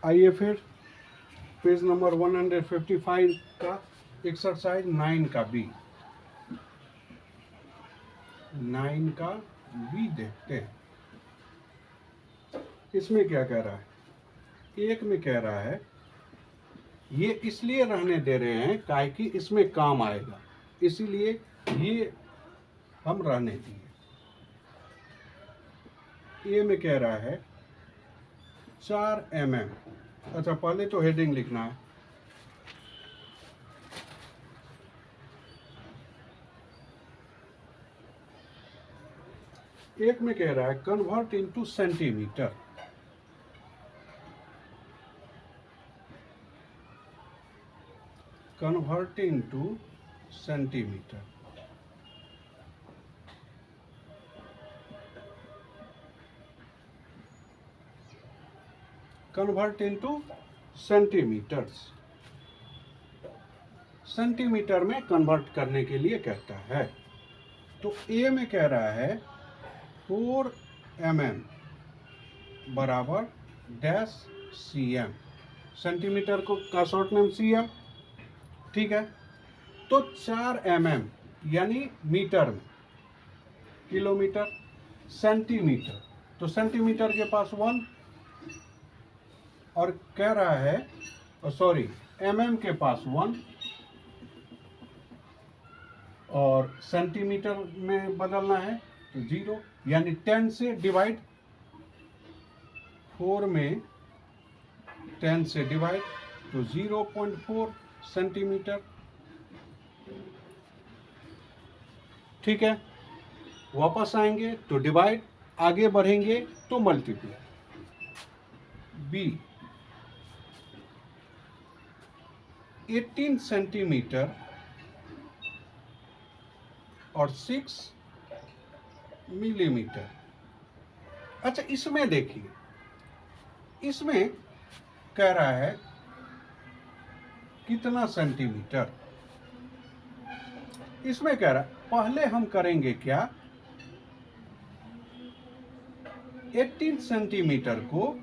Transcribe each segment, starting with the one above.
आइए फिर page number 155 का एक्सरसाइज 9 का बी, 9 का बी देखते हैं। इसमें क्या कह रहा है? एक में कह रहा है ये इसलिए रहने दे रहे हैं काहे कि इसमें काम आएगा, इसीलिए ये हम रहने दिए। ए में कह रहा है 4 mm। अच्छा, पहले तो हेडिंग लिखना है। एक में कह रहा है convert into centimetre. Converting to centimetre. Convert into centimetres. Centimetre में कन्वर्ट करने के लिए कहता है। तो ए में कह रहा है 4 mm बराबर डैश cm। सेंटीमीटर को का शॉर्ट नेम cm, ठीक है। तो 4 mm यानी मीटर में, किलोमीटर, सेंटीमीटर, तो सेंटीमीटर के पास 1, और कह रहा है सॉरी mm के पास 1 और सेंटीमीटर में बदलना है तो 0, यानी 10 से डिवाइड, 4 में 10 से डिवाइड तो 0.4 सेंटीमीटर, ठीक है। वापस आएंगे तो डिवाइड, आगे बढ़ेंगे तो मल्टीप्लाई। बी 18 सेंटीमीटर और 6 मिलीमीटर। अच्छा, इसमें देखिए, इसमें कह रहा है कितना सेंटीमीटर। इसमें कह रहा है पहले हम करेंगे क्या, 18 सेंटीमीटर को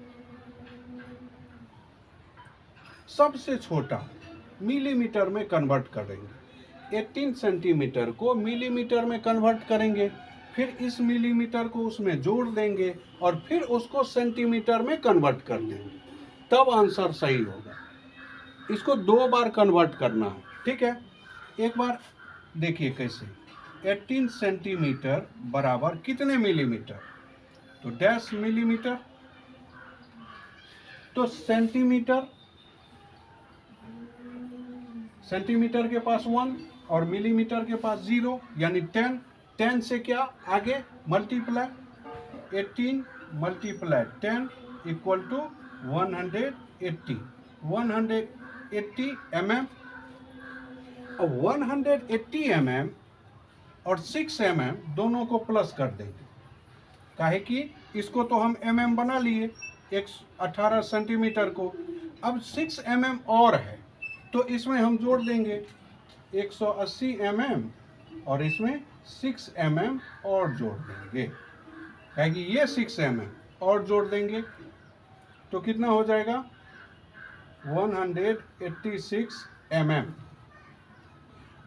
सबसे छोटा मिलीमीटर में कन्वर्ट करेंगे। 18 सेंटीमीटर को मिलीमीटर में कन्वर्ट करेंगे, फिर इस मिलीमीटर को उसमें जोड़ देंगे और फिर उसको सेंटीमीटर में कन्वर्ट कर देंगे, तब आंसर सही होगा। इसको 2 बार कन्वर्ट करना है, ठीक है। एक बार देखिए कैसे, 18 सेंटीमीटर बराबर कितने मिलीमीटर, तो डैश मिलीमीटर, तो सेंटीमीटर के पास 1 और मिलीमीटर के पास 0, यानी 10। 10 से क्या आगे multiply, 18 multiply 10 equal to 180 mm। अब 180 mm और 6 mm दोनों को प्लस कर देंगे, काहे कि इसको तो हम mm बना लिए 18 सेंटीमीटर को। अब 6 mm और है तो इसमें हम जोड़ देंगे 180 mm और इसमें 6 mm और जोड़ देंगे, काहे कि ये 6 mm और जोड़ देंगे तो कितना हो जाएगा 186 mm।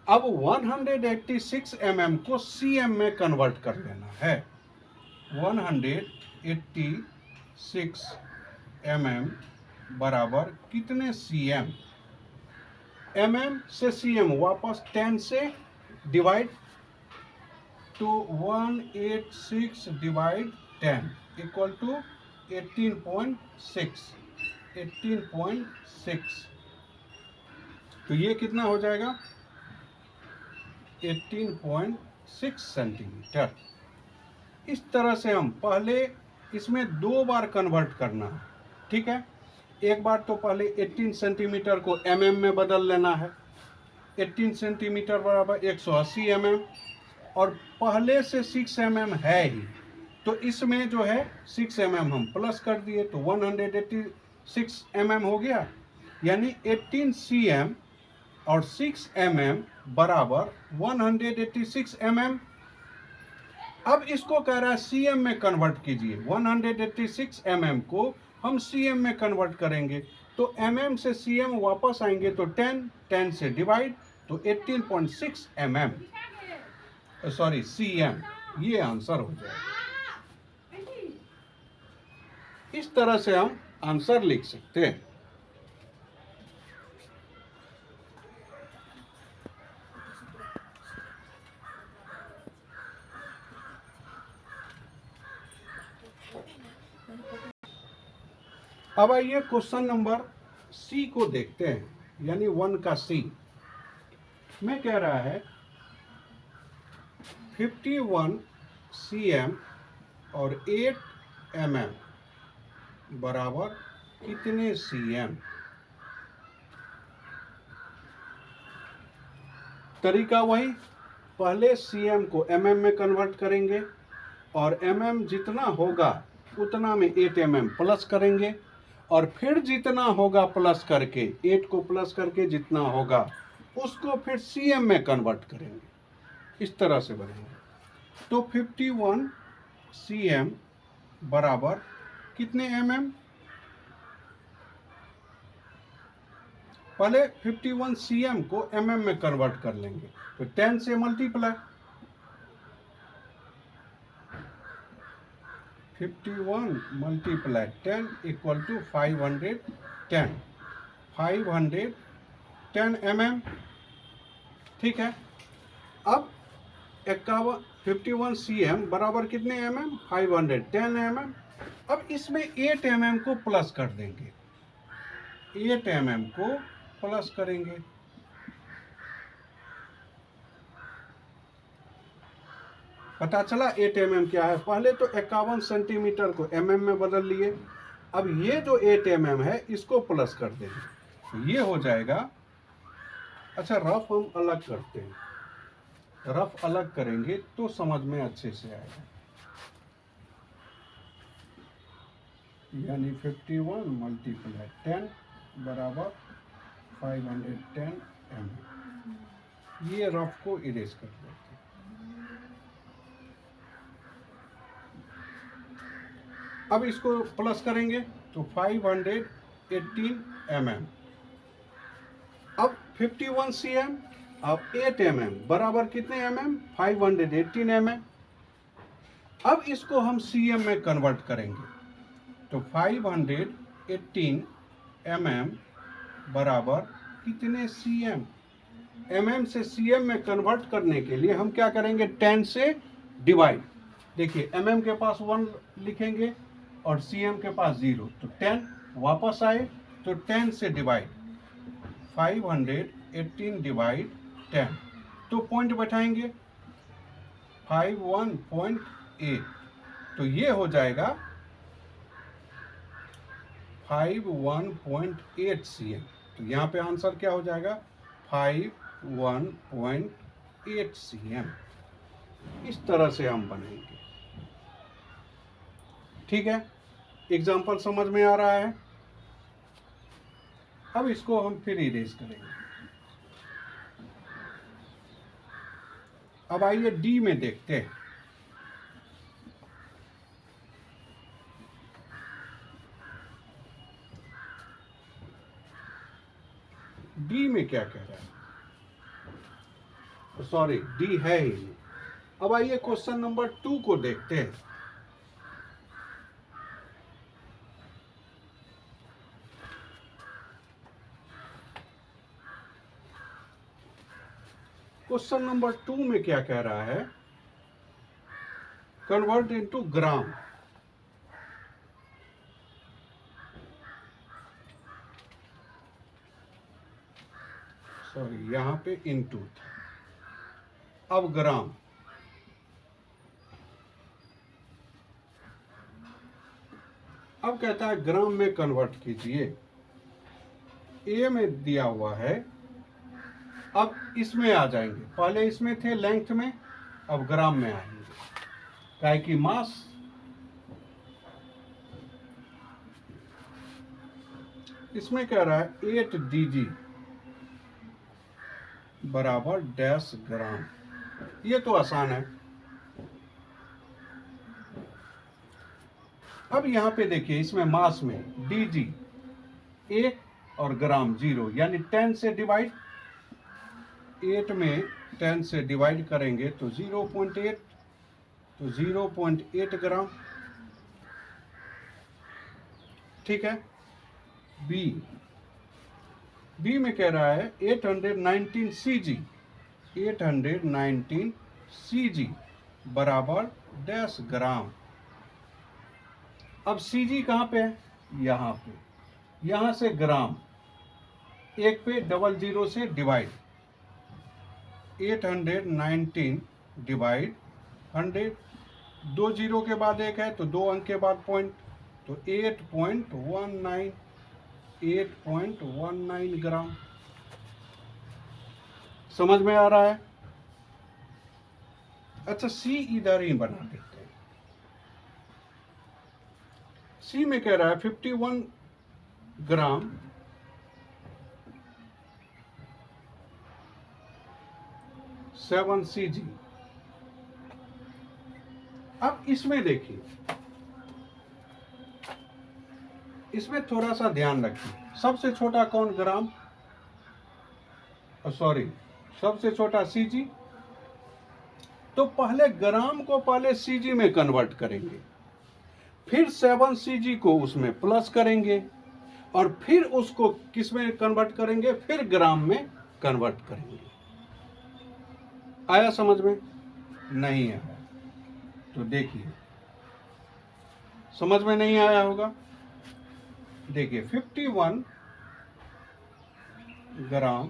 अब 186 mm को cm में कन्वर्ट कर लेना है। 186 mm बराबर कितने cm, mm से cm वापस 10 से divide to 186 divide 10 equal to 18.6। तो ये कितना हो जाएगा 18.6 सेंटीमीटर। इस तरह से हम पहले इसमें 2 बार कन्वर्ट करना है, ठीक है। एक बार तो पहले 18 सेंटीमीटर को mm में बदल लेना है। 18 सेंटीमीटर बराबर 180 mm, और पहले से 6 mm है ही, तो इसमें जो है 6 mm हम प्लस कर दिए तो 186 mm हो गया, यानी 18 cm और 6 mm बराबर 186 mm। अब इसको कह रहा है cm में कन्वर्ट कीजिए। 186 mm को हम सीएम में कन्वर्ट करेंगे, तो एमएम से सीएम वापस आएंगे तो 10, 10 से डिवाइड, तो 18.6 mm, सॉरी सीएम, ये आंसर हो जाएगा। इस तरह से हम आंसर लिख सकते हैं। अब आइए क्वेश्चन नंबर सी को देखते हैं, यानी 1 का सी में कह रहा है 51 cm और 8 mm बराबर कितने cm। तरीका वही, पहले cm को mm में कन्वर्ट करेंगे और mm जितना होगा उतना में 8 mm प्लस करेंगे, और फिर जितना होगा प्लस करके, 8 को प्लस करके जितना होगा उसको फिर cm में कन्वर्ट करेंगे। इस तरह से बनेगा। तो 51 cm बराबर कितने mm। पहले 51 cm को mm में कन्वर्ट कर लेंगे, तो 10 से multiply, 51 multiply 10 equal to 510, 510 mm। ठीक है, अब 51 cm बराबर कितने mm, 510 mm। अब इसमें 8 mm को प्लस कर देंगे, 8 mm को प्लस करेंगे। पता चला 8 mm क्या है। पहले तो 51 सेंटीमीटर को mm में बदल लिए, अब ये जो 8 mm है इसको प्लस कर देंगे, ये हो जाएगा। अच्छा, रफ हम अलग करते हैं, रफ अलग करेंगे तो समझ में अच्छे से आएगा। यानी 51 मल्टीप्लाई 10 बराबर 510 mm। ये रफ को इरेज कर देते हैं। अब इसको प्लस करेंगे तो 518 mm। अब 51 cm, अब 8 mm बराबर कितने mm, 518 mm। अब इसको हम cm में कन्वर्ट करेंगे, तो 518 mm बराबर कितने cm। mm से cm में कन्वर्ट करने के लिए हम क्या करेंगे, 10 से डिवाइड। देखिए mm के पास 1 लिखेंगे और cm के पास 0, तो 10 वापस आए तो 10 से डिवाइड, 518 डिवाइड 10, तो पॉइंट बैठाएंगे 51.8, तो ये हो जाएगा 51.8 cm। तो यहाँ पे आंसर क्या हो जाएगा, 51.8 cm। इस तरह से हम बनाएंगे। ठीक है, एग्जाम्पल समझ में आ रहा है। अब इसको हम फिर इरेज करेंगे। अब आइए डी में देखते हैं। डी में क्या कह रहा है, सॉरी डी है ही नहीं। अब आइए क्वेश्चन नंबर 2 को देखते हैं। क्वेश्चन नंबर 2 में क्या कह रहा है, कन्वर्ट इनटू ग्राम। सॉरी, यहां पे इनटू था, अब ग्राम। अब कहता है ग्राम में कन्वर्ट कीजिए। ए में दिया हुआ है, अब इसमें आ जाएंगे, पहले इसमें थे लेंथ में, अब ग्राम में आएंगे, काहे कि मास। इसमें कह रहा है 8 dg बराबर डैश ग्राम। ये तो आसान है। अब यहाँ पे देखिए, इसमें मास में dg 1 और ग्राम 0, यानी 10 से डिवाइड, 8 में 10 से डिवाइड करेंगे तो 0.8, तो 0.8 ग्राम। ठीक है। बी में कह रहा है 819 cg, 819 cg बराबर 10 ग्राम। अब cg कहाँ पे है? यहाँ पे, यहाँ से ग्राम, एक पे 00 से डिवाइड, 819 डिवाइड 100, 2 जीरो के बाद एक है तो 2 अंक के बाद पॉइंट, तो 8.19 ग्राम। समझ में आ रहा है? अच्छा, सी इधर ही बना देते हैं। सी में कह रहा है 51 ग्राम 7 cg। अब इसमें देखिए, इसमें थोड़ा सा ध्यान रखिए। सबसे छोटा कौन? ग्राम, सॉरी, सबसे छोटा cg। तो पहले ग्राम को पहले cg में कन्वर्ट करेंगे, फिर 7 cg को उसमें प्लस करेंगे, और फिर उसको किस में कन्वर्ट करेंगे? फिर ग्राम में कन्वर्ट करेंगे। आया समझ में? नहीं आया तो देखिए, समझ में नहीं आया होगा। देखिए 51 ग्राम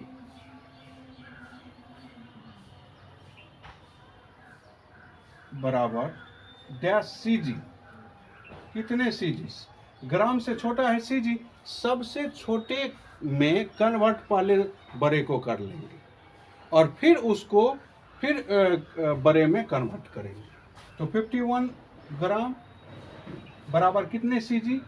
बराबर डैश cg। कितने cg? ग्राम से छोटा है cg, सबसे छोटे में कन्वर्ट पहले बड़े को कर लेंगे और फिर उसको फिर बड़े में कन्वर्ट करेंगे। तो 51 ग्राम बराबर कितने cg?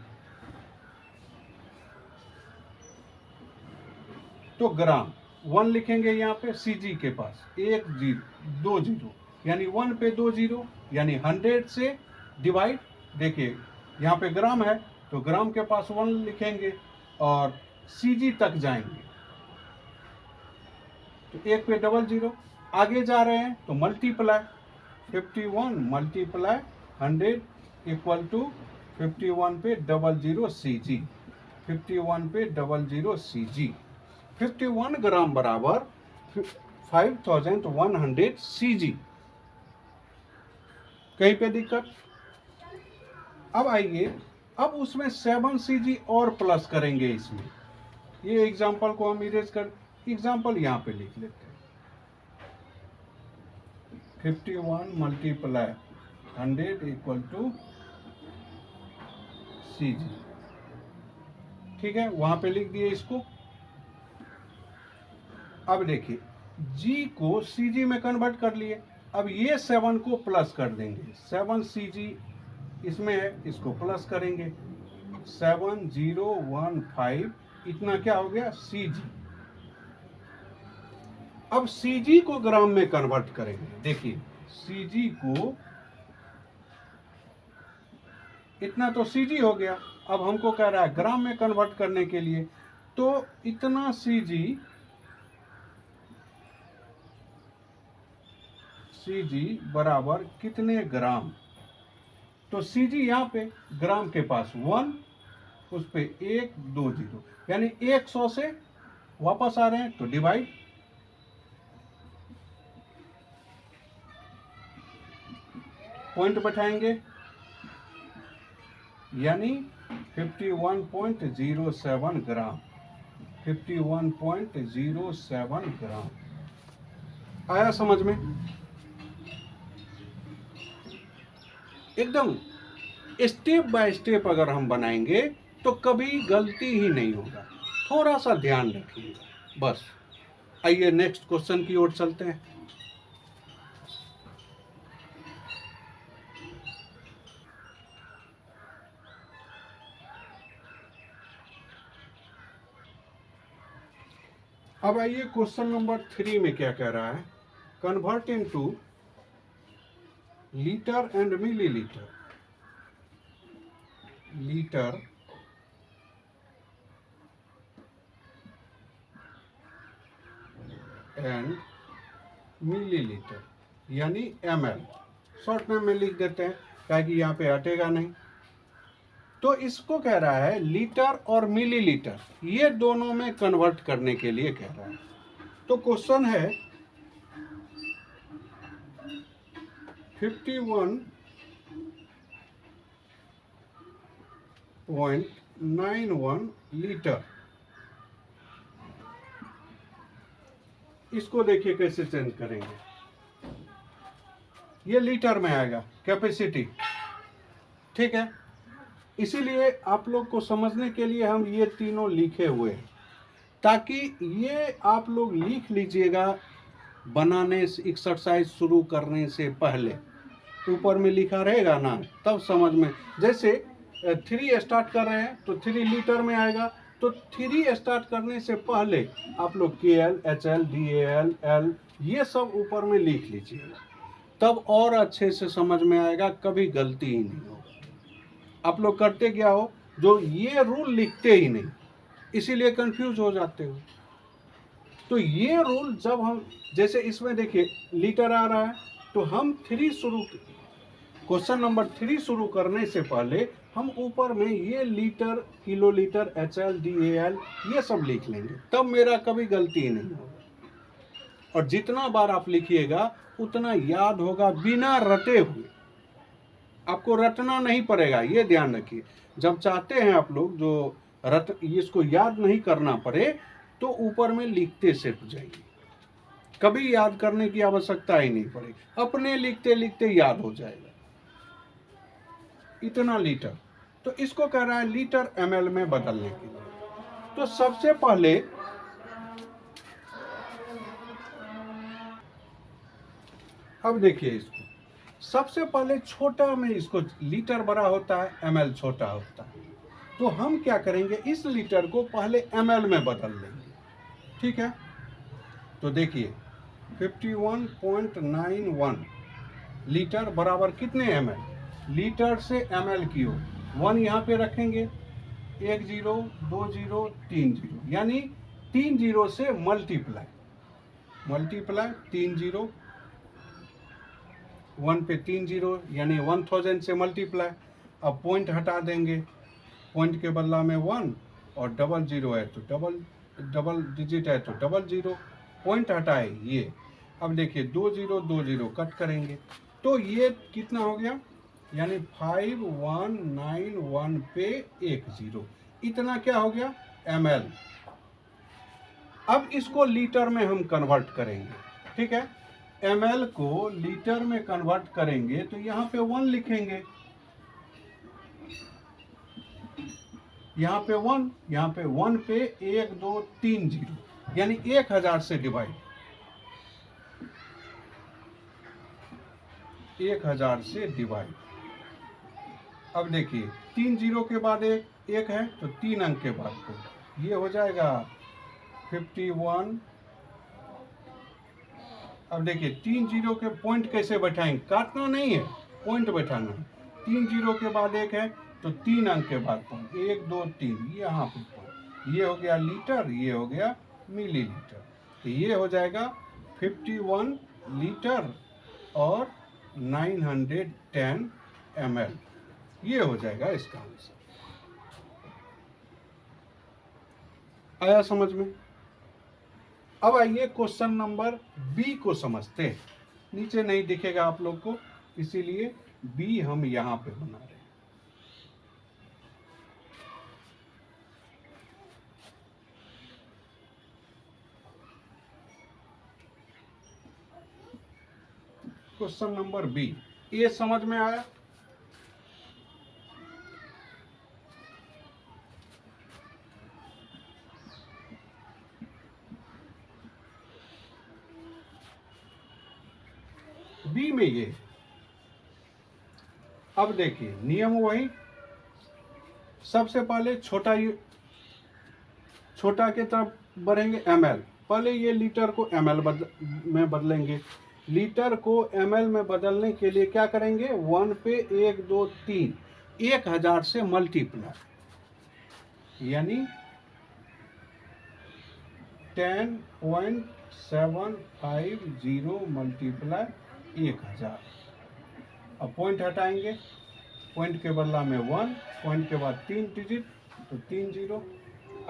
तो ग्राम 1 लिखेंगे यहाँ पे, cg के पास 1 0 2 0, यानी 1 पे 2 0, यानी 100 से डिवाइड। देखिए यहाँ पे ग्राम है तो ग्राम के पास 1 लिखेंगे और cg तक जाएंगे, तो 1 पे 00। आगे जा रहे हैं तो मल्टीप्लाई, 51 मल्टीप्लाई 100 इक्वल टू 51 पे 00 cg, 51 पे 00 cg। 51 ग्राम बराबर 5100 cg। कहीं पे दिक्कत? अब आइए, अब उसमें 7 cg और प्लस करेंगे इसमें। ये एग्जांपल को हम इरेज कर, एग्जांपल यहाँ पे लिख लेते हैं। 51 मल्टीप्लाई 100 इक्वल टू cg। ठीक है, वहां पे लिख दिए इसको। अब देखिए, g को cg में कन्वर्ट कर लिए। अब ये 7 को प्लस कर देंगे, 7 cg इसमें है, इसको प्लस करेंगे, 7015, इतना क्या हो गया? cg। अब cg को ग्राम में कन्वर्ट करेंगे। देखिए cg को, इतना तो cg हो गया, अब हमको कह रहा है ग्राम में कन्वर्ट करने के लिए, तो इतना cg बराबर कितने ग्राम? तो cg यहाँ पे ग्राम के पास 1, उस पे 1 2 0, यानी 100 से वापस आ रहे हैं तो डिवाइड, पॉइंट बैठाएंगे, यानी 51.07 ग्राम, 51.07 ग्राम। आया समझ में? एकदम स्टेप बाय स्टेप अगर हम बनाएंगे तो कभी गलती ही नहीं होगा। थोड़ा सा ध्यान रखिएगा बस। आइए नेक्स्ट क्वेश्चन की ओर चलते हैं। अब आइए क्वेश्चन नंबर 3 में क्या कह रहा है? Convert into litre and millilitre. Litre and millilitre, यानी ml। शॉर्ट में लिख देते हैं, क्या कि यहाँ पे हटेगा नहीं। तो इसको कह रहा है लीटर और मिलीलीटर, ये दोनों में कन्वर्ट करने के लिए कह रहा है। तो क्वेश्चन है 51.91 लीटर, इसको देखिए कैसे चेंज करेंगे। ये लीटर में आएगा कैपेसिटी, ठीक है। इसीलिए आप लोग को समझने के लिए हम ये तीनों लिखे हुए हैं, ताकि ये आप लोग लिख लीजिएगा बनाने एक्सरसाइज शुरू करने से पहले। ऊपर में लिखा रहेगा ना, तब समझ में। जैसे 3 स्टार्ट कर रहे हैं तो 3 लीटर में आएगा, तो 3 स्टार्ट करने से पहले आप लोग KL, HL, DAL, L ये सब ऊपर में लिख लीजिएगा, तब और अच्छे से समझ में आएगा, कभी गलती ही नहीं होगा। आप लोग करते क्या हो, जो ये रूल लिखते ही नहीं, इसीलिए कंफ्यूज हो जाते हो। तो ये रूल जब हम, जैसे इसमें देखिए लीटर आ रहा है, तो हम क्वेश्चन नंबर 3 शुरू करने से पहले हम ऊपर में ये लीटर, किलोलीटर, HL, DAL ये सब लिख लेंगे, तब मेरा कभी गलती ही नहीं होगा। और जितना बार आप लिखिएगा उतना याद होगा, बिना रटे हुए। आपको रटना नहीं पड़ेगा, ये ध्यान रखिए। जब चाहते हैं आप लोग जो इसको याद नहीं करना पड़े, तो ऊपर में लिखते सिर्फ जाइए, कभी याद करने की आवश्यकता ही नहीं पड़ेगी, अपने लिखते लिखते याद हो जाएगा। इतना लीटर, तो इसको कह रहा है लीटर ml में बदलने के लिए। तो सबसे पहले अब देखिए इसको, सबसे पहले छोटा में इसको, लीटर बड़ा होता है, ml छोटा होता है, तो हम क्या करेंगे, इस लीटर को पहले ml में बदल लेंगे, ठीक है। तो देखिए 51.91 लीटर बराबर कितने ml, लीटर से ml की ओर 1 यहाँ पे रखेंगे, 1 0 2 0 3 0, यानी 3 0 से मल्टीप्लाई 3 0, 1 पे 3 0, यानी 1000 से मल्टीप्लाई। अब पॉइंट हटा देंगे, पॉइंट के बदला में 1, और डबल जीरो है तो डबल डिजिट है तो डबल जीरो, पॉइंट हटाए ये। अब देखिए 2 0 2 0 कट करेंगे, तो ये कितना हो गया, यानी 5191 पे 1 0, इतना क्या हो गया ml। अब इसको लीटर में हम कन्वर्ट करेंगे, ठीक है। ml को लीटर में कन्वर्ट करेंगे तो यहाँ पे 1 लिखेंगे, यहाँ पे 1, यहाँ पे 1 पे 1 2 3 0, यानी 1000 से डिवाइड, 1000 से डिवाइड। अब देखिए 3 0 के बाद एक है, तो 3 अंक के बाद को, ये हो जाएगा 51। अब देखिए 3 0 के पॉइंट कैसे बैठाएंगे, काटना नहीं है, पॉइंट बैठाना है। 3 0 के बाद एक है, तो 3 अंक के बाद पॉइंट, 1 2 3, यहाँ पे पॉइंट, ये हो गया लीटर, ये हो गया मिलीलीटर। तो ये हो जाएगा 51 लीटर और 910 ml, ये हो जाएगा इसका आंसर। आया समझ में? अब आइए क्वेश्चन नंबर बी को समझते हैं। नीचे नहीं दिखेगा आप लोग को, इसीलिए बी हम यहां पे बना रहे हैं। क्वेश्चन नंबर बी, ये समझ में आया? बी में ये, अब देखिए नियम वही, सबसे पहले छोटा के तरफ बढ़ेंगे ml, पहले ये लीटर को ml में बदलेंगे। लीटर को ml में बदलने के लिए क्या करेंगे, 1 पे 1 2 3, 1000 से मल्टीप्लाई, यानी 10.750 मल्टीप्लाई 1000। अब पॉइंट हटाएंगे, पॉइंट के बदला में 1, पॉइंट के बाद 3 डिजिट तो 3 जीरो।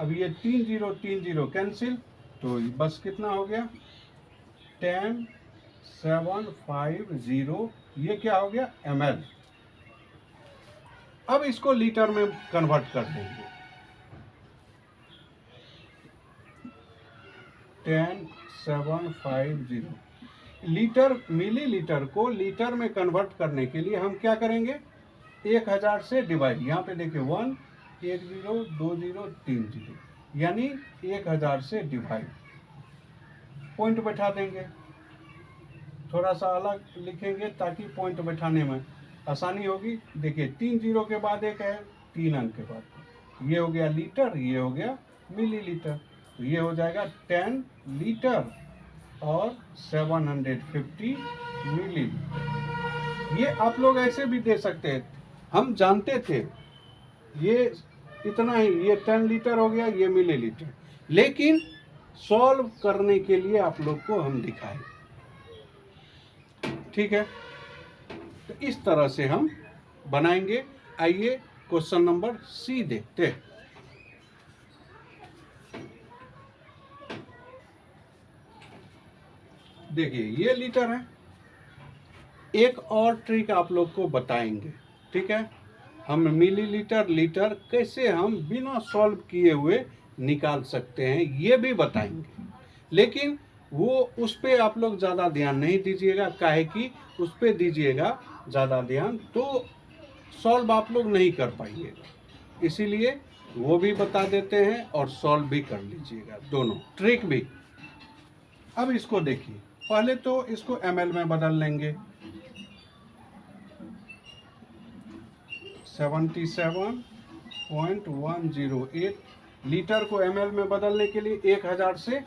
अब ये 3 0 कैंसिल, तो बस कितना हो गया 10750, ये क्या हो गया ml। अब इसको लीटर में कन्वर्ट कर देंगे, 10750 लीटर। मिलीलीटर को लीटर में कन्वर्ट करने के लिए हम क्या करेंगे, 1000 से डिवाइड, यहाँ पे देखिए 1 1 0 2 0 3 0, यानी 1000 से डिवाइड, पॉइंट बैठा देंगे। थोड़ा सा अलग लिखेंगे ताकि पॉइंट बैठाने में आसानी होगी। देखिए 3 0 के बाद एक है, 3 अंक के बाद, ये हो गया लीटर, ये हो गया मिलीलीटर, तो ये हो जाएगा 10 लीटर और 750 मिलीलीटर। ये आप लोग ऐसे भी दे सकते हैं, हम जानते थे ये इतना ही, ये 10 लीटर हो गया, ये मिलीलीटर, लेकिन सॉल्व करने के लिए आप लोग को हम दिखाए, ठीक है। तो इस तरह से हम बनाएंगे। आइए क्वेश्चन नंबर सी देखते हैं। देखिए ये लीटर है। एक और ट्रिक आप लोग को बताएंगे, ठीक है। हम मिलीलीटर लीटर कैसे हम बिना सॉल्व किए हुए निकाल सकते हैं ये भी बताएंगे, लेकिन वो उस पर आप लोग ज़्यादा ध्यान नहीं दीजिएगा। काहे कि उस पर दीजिएगा ज़्यादा ध्यान तो सॉल्व आप लोग नहीं कर पाइएगा, इसीलिए वो भी बता देते हैं और सॉल्व भी कर लीजिएगा, दोनों ट्रिक भी। अब इसको देखिए, पहले तो इसको ml में बदल लेंगे। 77.108 लीटर को ml में बदलने के लिए 1000 से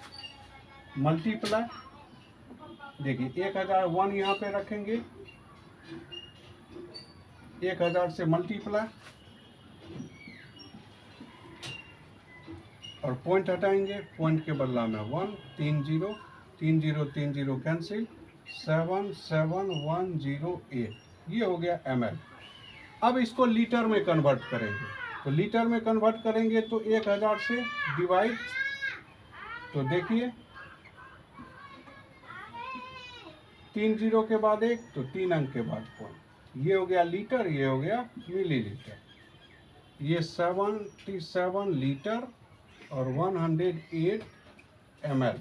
मल्टीप्लाई, देखिए 1000 1 यहाँ पे रखेंगे, 1000 से मल्टीप्लाई और पॉइंट हटाएंगे, पॉइंट के बदला में 1 3 0 3 0 कैंसिल, 77108, ये हो गया ml। अब इसको लीटर में कन्वर्ट करेंगे, तो लीटर में कन्वर्ट करेंगे तो 1000 से डिवाइड, तो देखिए 3 0 के बाद एक तो 3 अंक के बाद पॉइंट, ये हो गया लीटर, ये हो गया मिलीलीटर, ये 77 लीटर और 108 ml।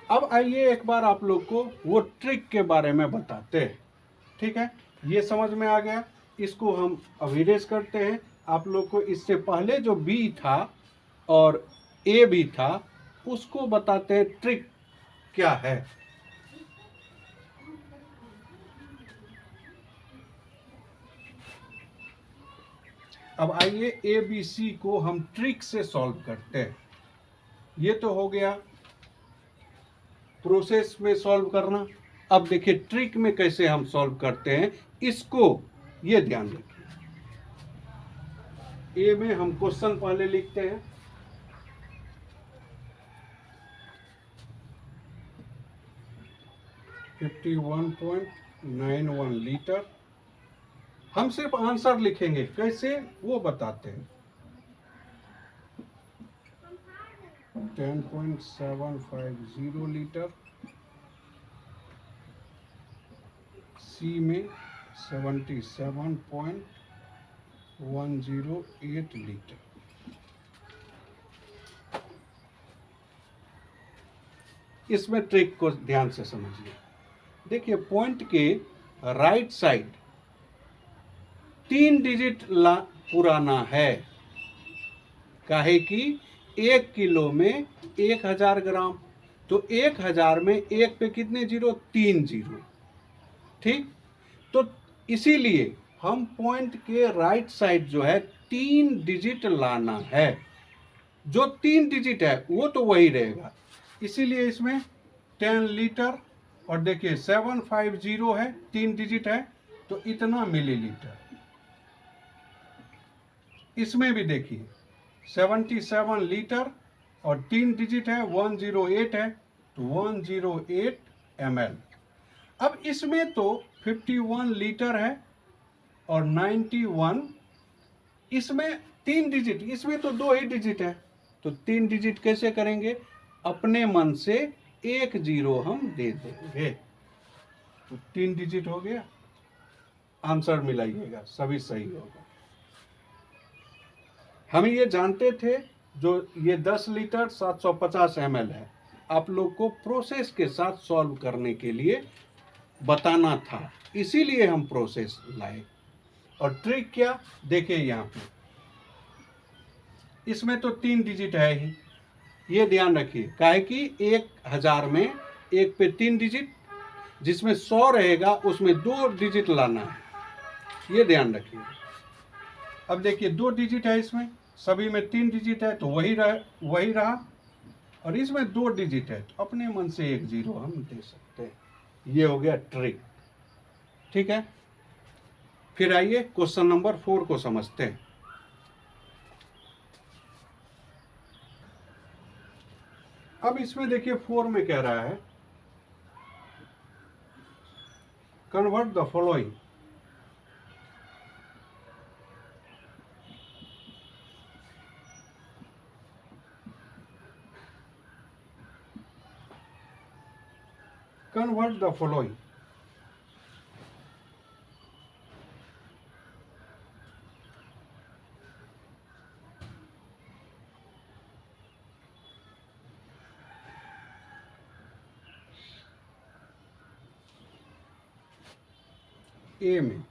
अब आइए एक बार आप लोग को वो ट्रिक के बारे में बताते हैं, ठीक है। ये समझ में आ गया, इसको हम अविरेज करते हैं। आप लोग को इससे पहले जो बी था और ए भी था उसको बताते हैं ट्रिक क्या है। अब आइए ए बी सी को हम ट्रिक से सॉल्व करते हैं। ये तो हो गया प्रोसेस में सॉल्व करना। अब देखिए ट्रिक में कैसे हम सॉल्व करते हैं, इसको ये ध्यान रखिए। ए में हम क्वेश्चन पहले लिखते हैं, $51.91 लीटर। हम सिर्फ आंसर लिखेंगे, कैसे वो बताते हैं। 10.750 लीटर, सी में 77.108 लीटर। इसमें ट्रिक को ध्यान से समझिए। देखिए पॉइंट के राइट साइड 3 डिजिट पुराना है, काहे कि 1 किलो में 1000 ग्राम, तो 1000 में एक पे कितने जीरो, 3 जीरो, ठीक। तो इसीलिए हम पॉइंट के राइट साइड जो है 3 डिजिट लाना है, जो 3 डिजिट है वो तो वही रहेगा। इसीलिए इसमें 10 लीटर और देखिए 750 है, 3 डिजिट है, तो इतना मिलीलीटर। इसमें भी देखिए 77 लीटर और 3 डिजिट है, 108 है, तो 108 ml। अब इसमें तो 51 लीटर है और 91, इसमें 3 डिजिट, इसमें तो 2 ही डिजिट है, तो 3 डिजिट कैसे करेंगे? अपने मन से 1 जीरो हम दे देंगे, तो 3 डिजिट हो गया। आंसर मिलाइएगा, सभी सही होगा। हम ये जानते थे, जो ये 10 लीटर 750 ml है, आप लोग को प्रोसेस के साथ सॉल्व करने के लिए बताना था, इसीलिए हम प्रोसेस लाए। और ट्रिक क्या, देखिए यहाँ पे इसमें तो 3 डिजिट है ही, ये ध्यान रखिए, काहे कि 1000 में 1 पे 3 डिजिट, जिसमें 100 रहेगा उसमें 2 डिजिट लाना है, ये ध्यान रखिए। अब देखिए 2 डिजिट है, इसमें सभी में 3 डिजिट है, तो वही रहा, और इसमें 2 डिजिट है, तो अपने मन से 1 जीरो हम दे सकते हैं। ये हो गया ट्रिक, ठीक है। फिर आइए क्वेश्चन नंबर 4 को समझते हैं। अब इसमें देखिए 4 में कह रहा है, convert the following, convert the following. ए में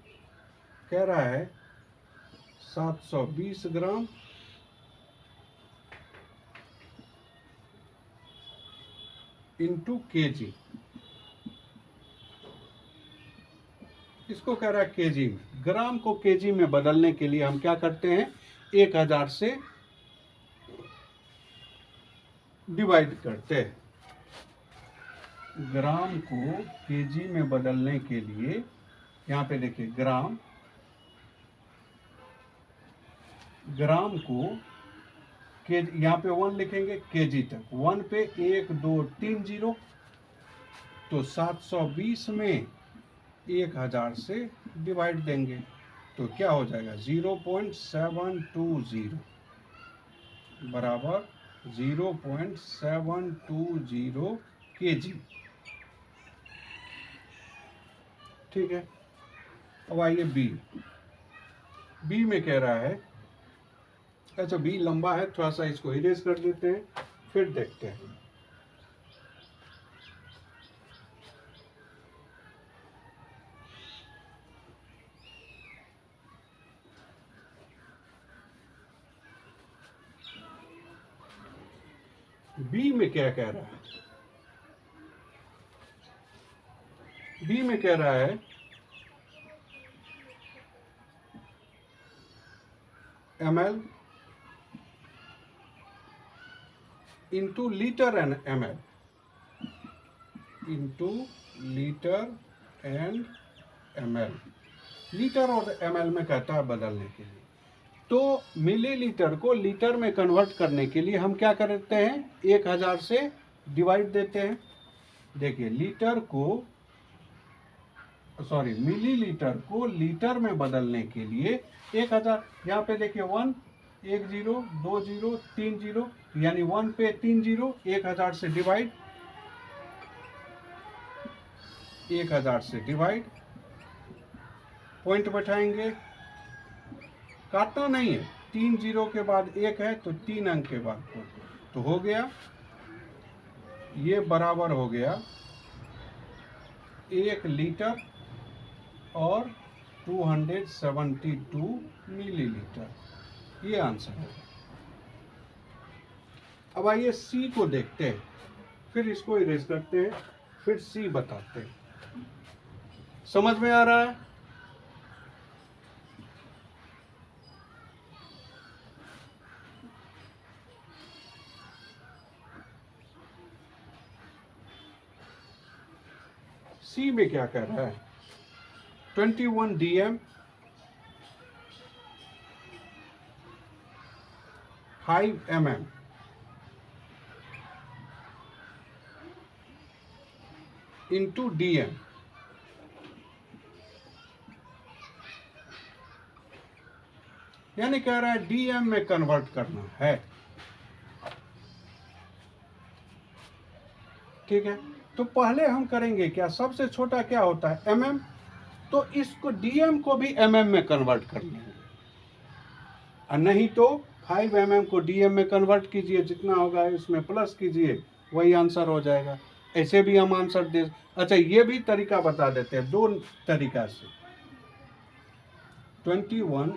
कह रहा है 720 ग्राम इंटू केजी, इसको कह रहा है केजी में। ग्राम को केजी में बदलने के लिए हम क्या करते हैं, 1000 से डिवाइड करते हैं। ग्राम को केजी में बदलने के लिए यहाँ पे देखिए ग्राम को के, यहाँ पे 1 लिखेंगे, केजी तक 1 पे 1 2 3 जीरो, तो 720 में 1000 से डिवाइड देंगे, तो क्या हो जाएगा 0.720 बराबर 0.720 केजी, ठीक है। अब आइए बी में कह रहा है, अच्छा बी लंबा है, थोड़ा सा इसको इरेज कर देते हैं, फिर देखते हैं। बी में क्या कह रहा है, बी में कह रहा है ml into litre and ml, into litre and ml, litre और ml में कहता है बदलने के लिए। तो मिलीलीटर को लीटर में कन्वर्ट करने के लिए हम क्या करते हैं, 1000 से डिवाइड देते हैं। देखिए मिलीलीटर को लीटर में बदलने के लिए 1000, यहाँ पे देखिए 1 0 2 0 3 0, यानी 1 पे 3 जीरो, 1000 से डिवाइड, 1000 से डिवाइड, पॉइंट बैठाएंगे, काटना नहीं है, 3 जीरो के बाद 1 है तो 3 अंक के बाद तो हो गया, ये बराबर हो गया 1 लीटर और 272 मिलीलीटर, ये आंसर है। अब आइए सी को देखते हैं, फिर इसको इरेज करते हैं, फिर सी बताते हैं। समझ में आ रहा है? सी में क्या कह रहा है, 21 dm 5 mm into dm, यानी कह रहा है डीएम में कन्वर्ट करना है। ठीक है, तो पहले हम करेंगे क्या, सबसे छोटा क्या होता है एमएम, तो इसको डीएम को भी एमएम में कन्वर्ट कर लेंगे, और नहीं तो 5 mm को डीएम में कन्वर्ट कीजिए, जितना होगा इसमें प्लस कीजिए, वही आंसर हो जाएगा। ऐसे भी हम आंसर दे, अच्छा ये भी तरीका बता देते हैं, दो तरीका से। 21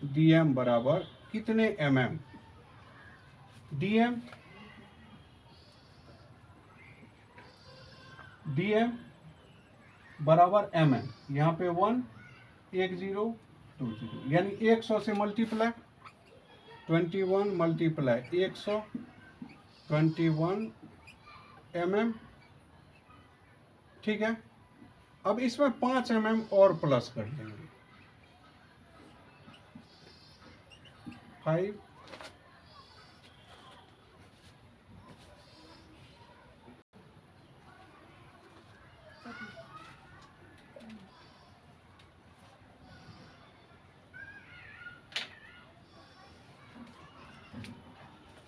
डीएम बराबर कितने mm, डीएम बराबर mm, यहाँ पे 1 10 20, यानी 100 से मल्टीप्लाई, 21 मल्टीप्लाई 100, 21 mm। ठीक है, अब इसमें 5 mm और प्लस कर देंगे, 5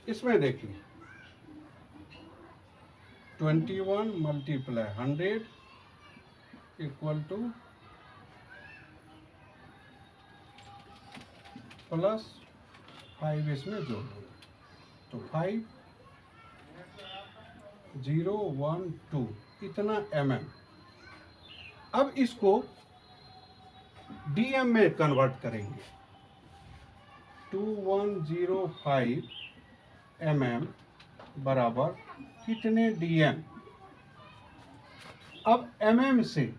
इसमें देखिए 21 मल्टीप्लाई 100 इक्वल टू प्लस 5 इसमें जोड़ दो, तो 5 0 1 2 इतना mm। अब इसको डीएम में कन्वर्ट करेंगे, 2105 mm बराबर कितने डीएम। अब mm से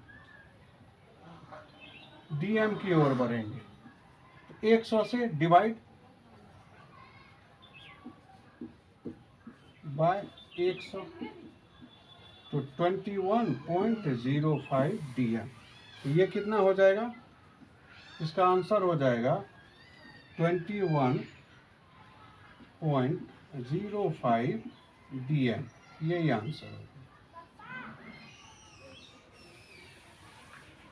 डीएम की ओर बढ़ेंगे, तो 100 से डिवाइड बाय 100, तो 21.05 डीएम। ये कितना हो जाएगा, इसका आंसर हो जाएगा 21.05 डीएम, यही आंसर होगा।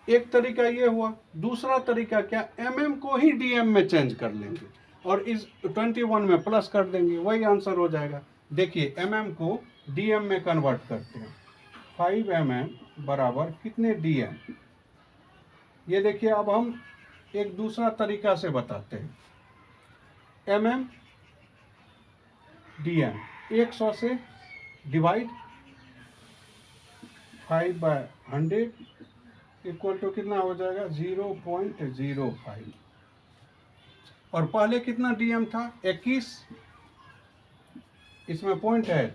एक तरीका ये हुआ, दूसरा तरीका क्या, एमएम को ही डीएम में चेंज कर लेंगे और इस 21 में प्लस कर देंगे, वही आंसर हो जाएगा। देखिए एमएम को डीएम में कन्वर्ट करते हैं, 5 mm बराबर कितने डीएम। ये देखिए अब हम एक दूसरा तरीका से बताते हैं, एमएम डीएम 100 से डिवाइड 5/100 इक्वल टू कितना हो जाएगा 0.05, और पहले कितना डीएम था 21, इसमें पॉइंट है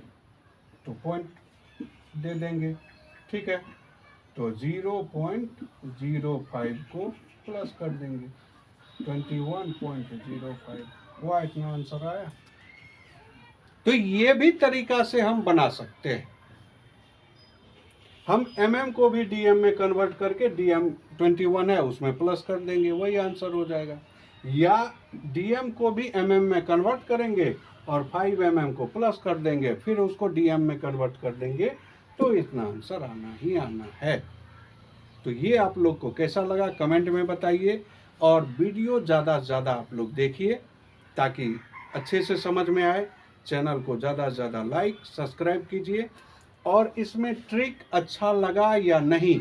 तो पॉइंट दे देंगे। ठीक है, तो 0.05 को प्लस कर देंगे, 21.05 हुआ, इतना आंसर आया। तो ये भी तरीका से हम बना सकते हैं, हम एमएम को भी डीएम में कन्वर्ट करके डीएम 21 है उसमें प्लस कर देंगे, वही आंसर हो जाएगा। या डीएम को भी एमएम में कन्वर्ट करेंगे और 5 mm को प्लस कर देंगे, फिर उसको डीएम में कन्वर्ट कर देंगे, तो इतना आंसर आना ही आना है। तो ये आप लोग को कैसा लगा कमेंट में बताइए, और वीडियो ज़्यादा से ज़्यादा आप लोग देखिए ताकि अच्छे से समझ में आए। चैनल को ज़्यादा से ज़्यादा लाइक सब्सक्राइब कीजिए, और इसमें ट्रिक अच्छा लगा या नहीं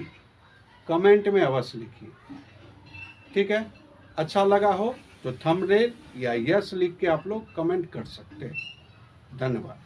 कमेंट में अवश्य लिखिए। ठीक है, अच्छा लगा हो तो थंबनेल या यस लिख के आप लोग कमेंट कर सकते हैं। धन्यवाद।